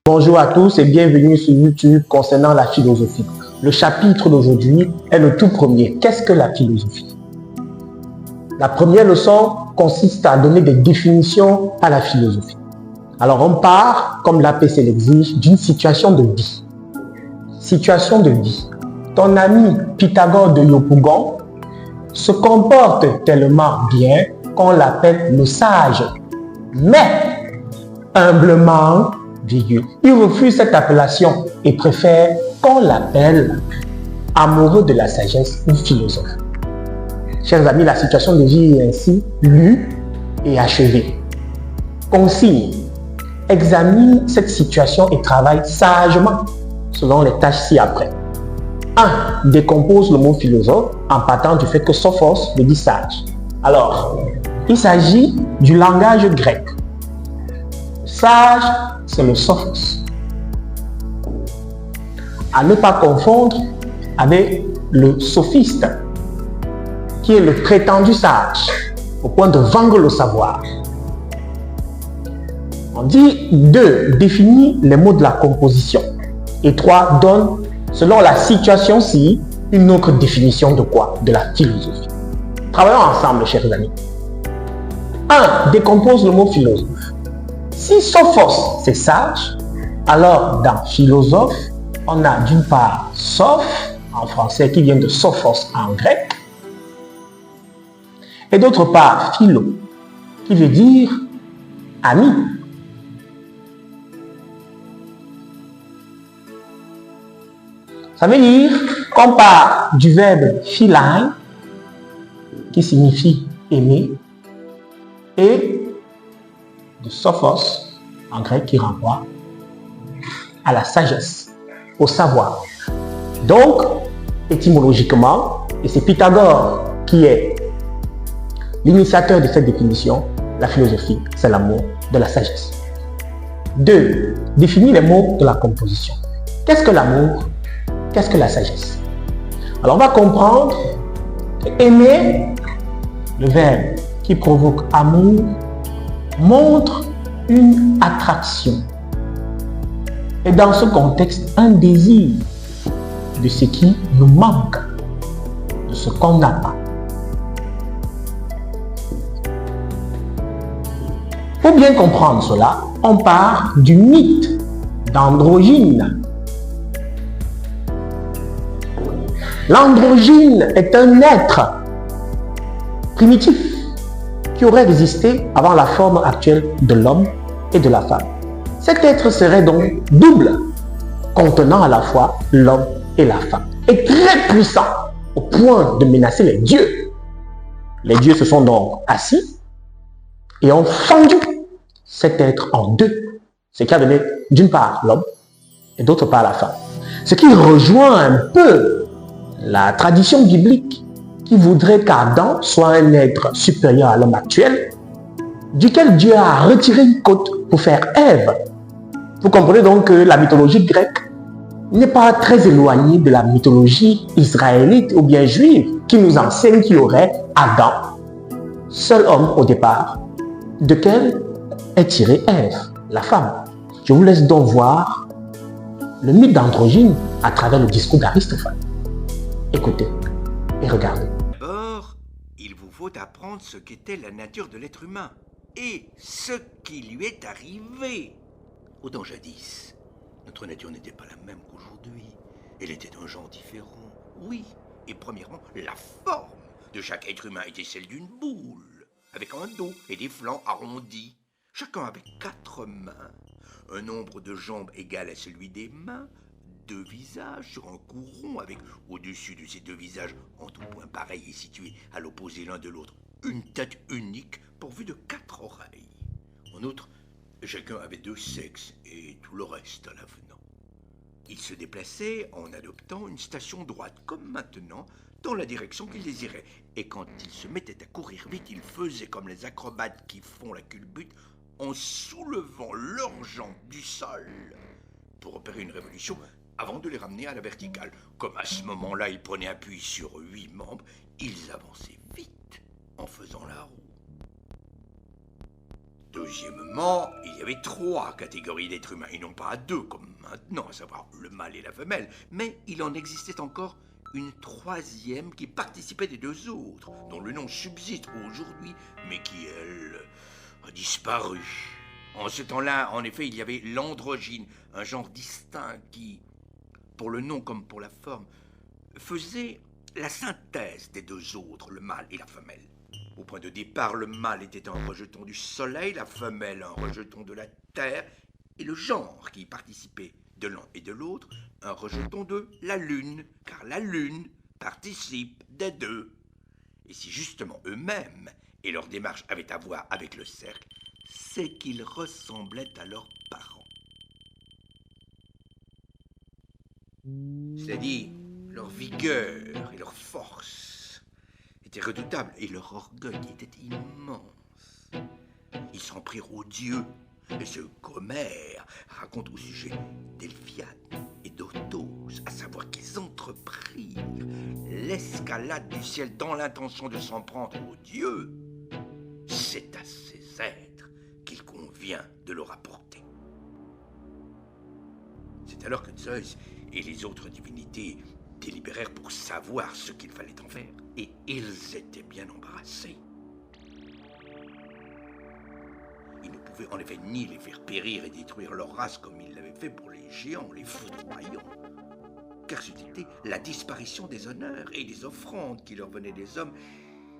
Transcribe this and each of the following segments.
Bonjour à tous et bienvenue sur YouTube concernant la philosophie. Le chapitre d'aujourd'hui est le tout premier. Qu'est-ce que la philosophie? La première leçon consiste à donner des définitions à la philosophie. Alors on part, comme l'APC l'exige, d'une situation de vie. Situation de vie. Ton ami Pythagore de Yopougon se comporte tellement bien qu'on l'appelle le sage. Mais, humblement, il refuse cette appellation et préfère qu'on l'appelle amoureux de la sagesse ou philosophe. Chers amis, la situation de vie est ainsi lue et achevée. Consigne: examine cette situation et travaille sagement selon les tâches ci-après. 1. Décompose le mot philosophe en partant du fait que sophos veut dire sage. Alors, il s'agit du langage grec. Sage, c'est le sophos. À ne pas confondre avec le sophiste, qui est le prétendu sage, au point de vendre le savoir. On dit 2. Définit les mots de la composition. Et 3. Donne, selon la situation-ci, une autre définition de quoi? De la philosophie. Travaillons ensemble, chers amis. 1. Décompose le mot philosophe. Si sophos, c'est sage, alors dans philosophe, on a d'une part soph, en français, qui vient de sophos en grec, et d'autre part philo, qui veut dire ami. Ça veut dire qu'on part du verbe philein, qui signifie aimer, et de sophos en grec qui renvoie à la sagesse, au savoir. Donc, étymologiquement, et c'est Pythagore qui est l'initiateur de cette définition, la philosophie, c'est l'amour de la sagesse. 2. Définir les mots de la composition. Qu'est-ce que l'amour? Qu'est-ce que la sagesse? Alors, on va comprendre aimer, le verbe qui provoque amour, montre une attraction. Et dans ce contexte, un désir de ce qui nous manque, de ce qu'on n'a pas. Pour bien comprendre cela, on part du mythe d'Androgyne. L'androgyne est un être primitif qui aurait existé avant la forme actuelle de l'homme et de la femme. Cet être serait donc double, contenant à la fois l'homme et la femme, et très puissant au point de menacer les dieux. Les dieux se sont donc assis et ont fendu cet être en deux, ce qui a donné d'une part l'homme et d'autre part la femme. Ce qui rejoint un peu la tradition biblique qui voudrait qu'Adam soit un être supérieur à l'homme actuel duquel Dieu a retiré une côte pour faire Ève. Vous comprenez donc que la mythologie grecque n'est pas très éloignée de la mythologie israélite ou bien juive qui nous enseigne qu'il y aurait Adam, seul homme au départ, duquel est tirée Ève, la femme. Je vous laisse donc voir le mythe d'androgyne à travers le discours d'Aristophane. Écoutez et regardez. D'abord, il vous faut apprendre ce qu'était la nature de l'être humain et ce qui lui est arrivé. Autant jadis, notre nature n'était pas la même qu'aujourd'hui. Elle était d'un genre différent, oui. Et premièrement, la forme de chaque être humain était celle d'une boule, avec un dos et des flancs arrondis. Chacun avec 4 mains, un nombre de jambes égal à celui des mains, 2 visages sur un cou rond avec, au-dessus de ces 2 visages, en tout point pareil et situés à l'opposé l'un de l'autre, une tête unique pourvue de 4 oreilles. En outre, chacun avait 2 sexes et tout le reste à l'avenant. Ils se déplaçaient en adoptant une station droite, comme maintenant, dans la direction qu'ils désiraient. Et quand ils se mettaient à courir vite, ils faisaient comme les acrobates qui font la culbute en soulevant leurs jambes du sol pour opérer une révolution avant de les ramener à la verticale. Comme à ce moment-là, ils prenaient appui sur 8 membres, ils avançaient vite en faisant la roue. Deuxièmement, il y avait 3 catégories d'êtres humains, et non pas 2 comme maintenant, à savoir le mâle et la femelle, mais il en existait encore une 3e qui participait des 2 autres, dont le nom subsiste aujourd'hui, mais qui, elle, a disparu. En ce temps-là, en effet, il y avait l'androgyne, un genre distinct qui, pour le nom comme pour la forme, faisait la synthèse des 2 autres, le mâle et la femelle. Au point de départ, le mâle était un rejeton du soleil, la femelle un rejeton de la terre, et le genre qui y participait de l'un et de l'autre, un rejeton de la lune, car la lune participe des 2. Et si justement eux-mêmes et leur démarche avaient à voir avec le cercle, c'est qu'ils ressemblaient à leurs parents. C'est-à-dire leur vigueur et leur force étaient redoutables et leur orgueil était immense. Ils s'en prirent aux dieux, et ce qu'Homère raconte au sujet d'Elphiane et d'Otos, à savoir qu'ils entreprirent l'escalade du ciel dans l'intention de s'en prendre aux dieux. C'est à ces êtres qu'il convient de le rapporter. C'est alors que Zeus et les autres divinités délibérèrent pour savoir ce qu'il fallait en faire, et ils étaient bien embarrassés. Ils ne pouvaient en effet ni les faire périr et détruire leur race comme ils l'avaient fait pour les géants, les foudroyants, car c'eût été la disparition des honneurs et des offrandes qui leur venaient des hommes,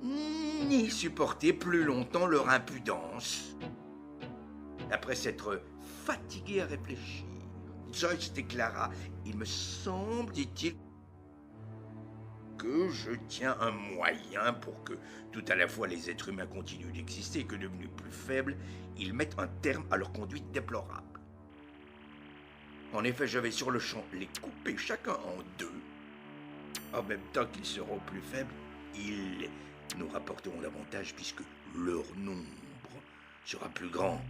ni supporter plus longtemps leur impudence. Après s'être fatigué à réfléchir, Zeus déclara « Il me semble, dit-il, que je tiens un moyen pour que tout à la fois les êtres humains continuent d'exister et que devenus plus faibles, ils mettent un terme à leur conduite déplorable. En effet, je vais sur le champ les couper chacun en 2. En même temps qu'ils seront plus faibles, ils nous rapporteront davantage puisque leur nombre sera plus grand.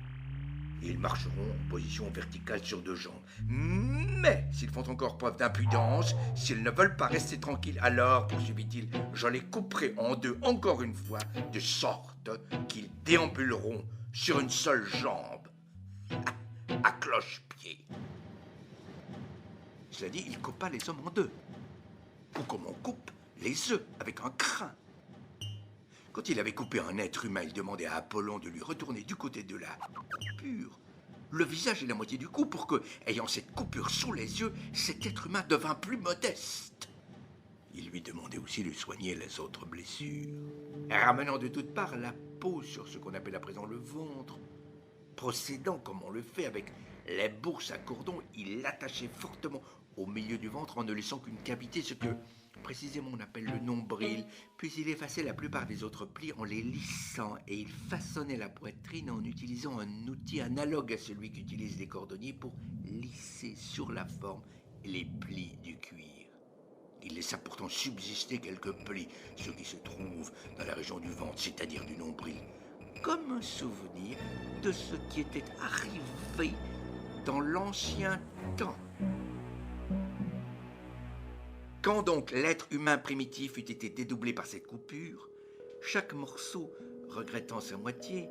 Ils marcheront en position verticale sur 2 jambes. Mais s'ils font encore preuve d'impudence, s'ils ne veulent pas rester tranquilles, alors, poursuivit-il, je les couperai en 2 encore une fois, de sorte qu'ils déambuleront sur une seule jambe, à cloche-pied. Cela dit, il coupa les hommes en 2, ou comme on coupe les œufs avec un crin. Quand il avait coupé un être humain, il demandait à Apollon de lui retourner du côté de la coupure le visage et la moitié du cou pour que, ayant cette coupure sous les yeux, cet être humain devint plus modeste. Il lui demandait aussi de soigner les autres blessures, ramenant de toutes parts la peau sur ce qu'on appelle à présent le ventre. Procédant comme on le fait avec les bourses à cordon, il l'attachait fortement au milieu du ventre en ne laissant qu'une cavité, ce que précisément on appelle le nombril, puis il effaçait la plupart des autres plis en les lissant et il façonnait la poitrine en utilisant un outil analogue à celui qu'utilisent les cordonniers pour lisser sur la forme les plis du cuir. Il laissa pourtant subsister quelques plis, ceux qui se trouvent dans la région du ventre, c'est-à-dire du nombril, comme un souvenir de ce qui était arrivé dans l'ancien temps. Quand donc l'être humain primitif eut été dédoublé par cette coupure, chaque morceau, regrettant sa moitié,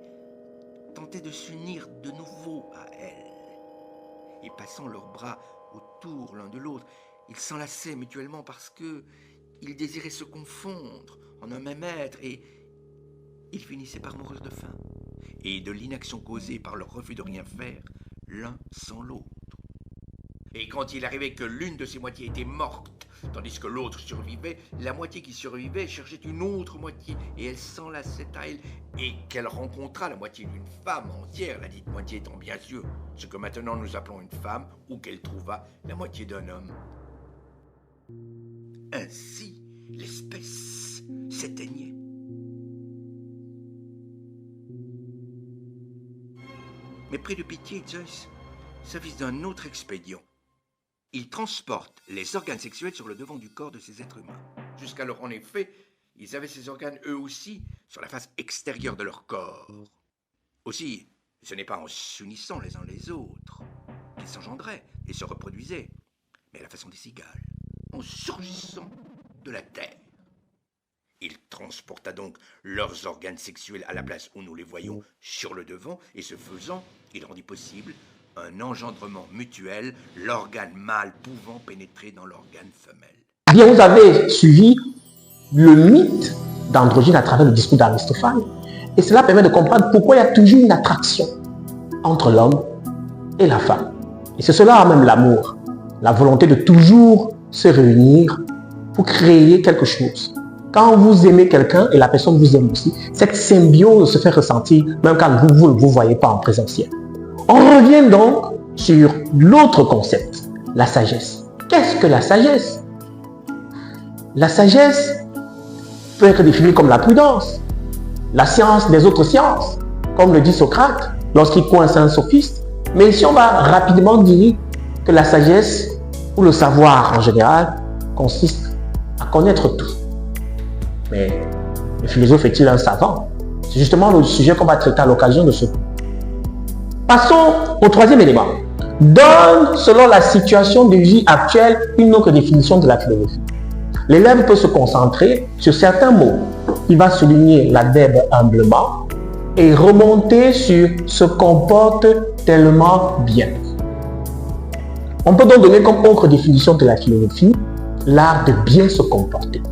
tentait de s'unir de nouveau à elle. Et passant leurs bras autour l'un de l'autre, ils s'enlaçaient mutuellement parce que ils désiraient se confondre en un même être et ils finissaient par mourir de faim et de l'inaction causée par leur refus de rien faire l'un sans l'autre. Et quand il arrivait que l'une de ces moitiés était morte, tandis que l'autre survivait, la moitié qui survivait cherchait une autre moitié, et elle s'enlaçait à elle, et qu'elle rencontra la moitié d'une femme entière, la dite moitié étant bien sûr ce que maintenant nous appelons une femme, ou qu'elle trouva la moitié d'un homme. Ainsi, l'espèce s'éteignait. Mais pris de pitié, Zeus s'avise d'un autre expédient. Il transporte les organes sexuels sur le devant du corps de ces êtres humains. Jusqu'alors, en effet, ils avaient ces organes eux aussi sur la face extérieure de leur corps. Aussi, ce n'est pas en s'unissant les uns les autres qu'ils s'engendraient et se reproduisaient, mais à la façon des cigales, en surgissant de la terre. Il transporta donc leurs organes sexuels à la place où nous les voyons sur le devant, et ce faisant, il rendit possible un engendrement mutuel, l'organe mâle pouvant pénétrer dans l'organe femelle. Bien, vous avez suivi le mythe d'androgyne à travers le discours d'Aristophane, et cela permet de comprendre pourquoi il y a toujours une attraction entre l'homme et la femme. Et c'est cela même l'amour, la volonté de toujours se réunir pour créer quelque chose. Quand vous aimez quelqu'un et la personne vous aime aussi, cette symbiose se fait ressentir même quand vous ne vous voyez pas en présentiel. On revient donc sur l'autre concept, la sagesse. Qu'est-ce que la sagesse? La sagesse peut être définie comme la prudence, la science des autres sciences, comme le dit Socrate lorsqu'il coince un sophiste. Mais ici, on va rapidement dire que la sagesse, ou le savoir en général, consiste à connaître tout. Mais le philosophe est-il un savant? C'est justement le sujet qu'on va traiter à l'occasion de ce cours. Passons au troisième élément. Donne, selon la situation de vie actuelle, une autre définition de la philosophie. L'élève peut se concentrer sur certains mots. Il va souligner l'adverbe humblement et remonter sur se comporte tellement bien. On peut donc donner comme autre définition de la philosophie l'art de bien se comporter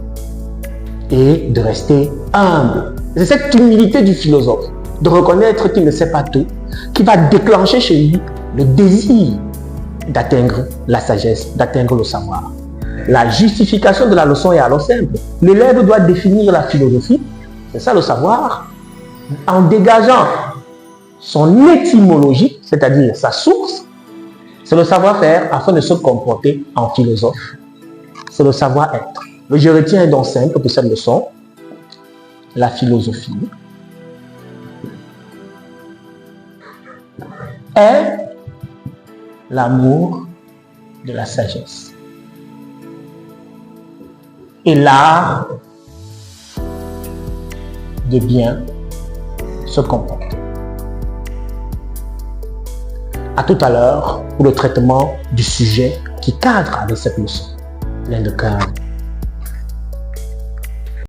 et de rester humble. C'est cette humilité du philosophe, de reconnaître qu'il ne sait pas tout, qui va déclencher chez lui le désir d'atteindre la sagesse, d'atteindre le savoir. La justification de la leçon est alors simple. L'élève doit définir la philosophie, c'est ça le savoir, en dégageant son étymologie, c'est-à-dire sa source. C'est le savoir-faire afin de se comporter en philosophe. C'est le savoir-être. Le je retiens est donc simple pour cette leçon. La philosophie est l'amour de la sagesse et l'art de bien se comporter. À tout à l'heure pour le traitement du sujet qui cadre avec cette leçon. Plein de cœur.